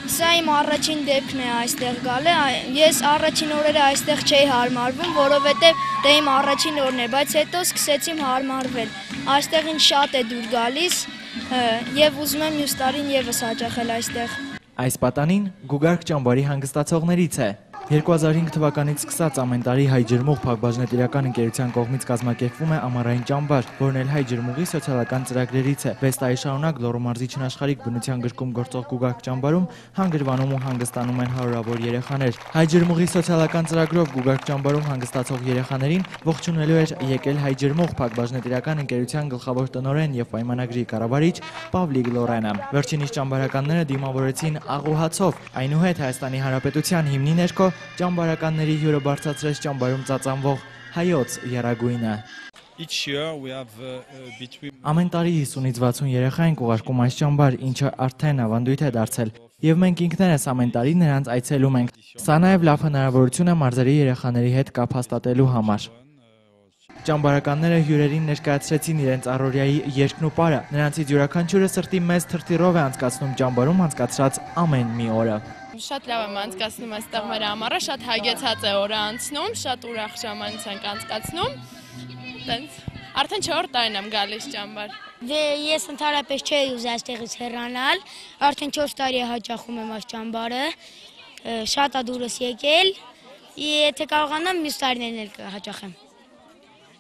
Սա իմ առաջին դեպքն է այստեղ գալը, ես առաջին օրերը այստեղ չէի հարմարվում, որովհետև դա իմ առաջին օրն է, բայց հետո սկսեցի հարմարվել, այստեղ ինձ շատ է դուր գալիս և ուզում եմ մյուս տարին ևս հաճախել այստեղ։ Այս պատանին Գուգարք ճամբարի հանգստացողներից է։ 2005 թվականից սկսած ամեն տարի Հայ ջրմուղ փակbaşնետիրական ընկերության կողմից կազմակերպվում է ամառային ճամբար, որն էլ Հայ ջրմուղի սոցիալական ծրագրերից է։ 6 տարի շարունակ Լոռու մարզի չնաշխարհիկ բնության գրկում գործող Գուգարք ճամբարում հանգրվանում ու հանգստանում են հարյուրավոր երեխաներ։ Հայ ջրմուղի սոցիալական ծրագրով Գուգարք ճամբարում հանգստացող երեխաներին ողջունելու էր եկել Հայ ջրմուղ փակbaşնետիրական ընկերության գլխավոր տնօրեն եւ պայմանագրի կառավարիչ Պավլիկ Լորենը։ Վերջինիս ճամբարականները դիմավորեցին աղոհացով, այնուհետ Հայաստանի Հանրապետության հիմնի ներքո ճամբարականների հյուրը բարձրացրեց ճամբարում ծածանվող հայոց եռագույնը։ Ամեն տարի 50-ից 60 երեխա ենք ուղարկում այս ճամբար, ինչը արդեն ավանդույթ է դարձել, եւ մենք ինքներս ամեն տարի նրանց այցելում ենք։ Սա նաեւ լավ հնարավորություն է մարզերի երեխաների հետ կապ հաստատելու համար։ Ճամբարականները հյուրերին ներկայացրեցին իրենց առօրյայի երգն ու պարը։ Նրանցից յուրաքանչյուրը սրտի մեծ թրթիռով է անցկացնում ճամբարում անցկացրած ամեն մի օրը։ Շատ լավ եմ անցկացնում այստեղ մեր ամառը, շատ հագեցած է օրը անցնում, շատ ուրախ ժամանց ենք անցկացնում։ Տենց արդեն 4 տարին եմ գալիս ճամբար։ Ես ընդհանրապես չէի ուզում այստեղից հեռանալ, արդեն 4 տարի հաճախում եմ այս ճամբարը, շատ է դուրս եկել, եթե կարողանամ մյուս տարիներն էլ կհաճախեմ։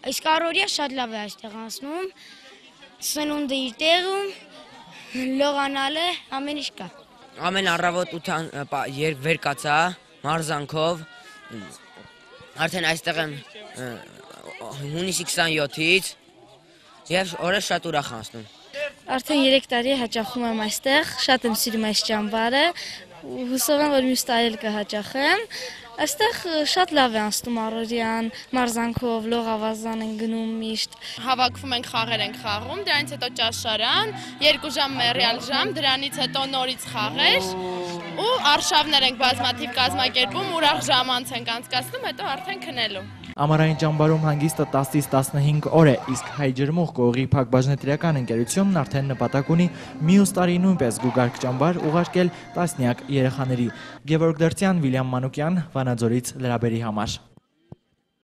Իսկ առօրյա շատ լավ է այստեղ անցնում, սնունդը իր տեղում, լողանալը, ամեն ինչ կա։ Ամեն առավոտ 8-ան վեր կացա, մարզանքով, արդեն այստեղ եմ հունիսի 27-ից և օրը շատ ուրախ անցնում։ Արդեն 3 տարի հաճախում եմ այստեղ, շատ եմ սիրում այս ճամբարը, հուսով եմ, որ մյուս տարի էլ կհաճախեմ։ Այստեղ շատ լավ է անցնում առօրյան, մարզանքով, լողավազան են գնում միշտ։ Հավաքվում ենք, խաղեր ենք խաղում, դրանից հետո ճաշարան, 2 ժամ մեռյալ ժամ, դրանից հետո նորից խաղեր ու արշավներ ենք բազմաթիվ կազմակերպում, ուրախ ժամանց ենք անցկացնում, հետո արդեն քնելու։ Ամառային ճամբարում հանգիստը 10-ից 15 օր է, իսկ Հայ ջրմուղ կողի փակbaşնետիրական ընկերությունն արդեն նպատակ ունի մյուս տարի նույնպես Գուգարք ճամբար ուղարկել տասնյակ երեխաների։ Գևորգ Դերցյան, Վիլյամ Մանուկյան, Վանաձորից լրաբերի համար։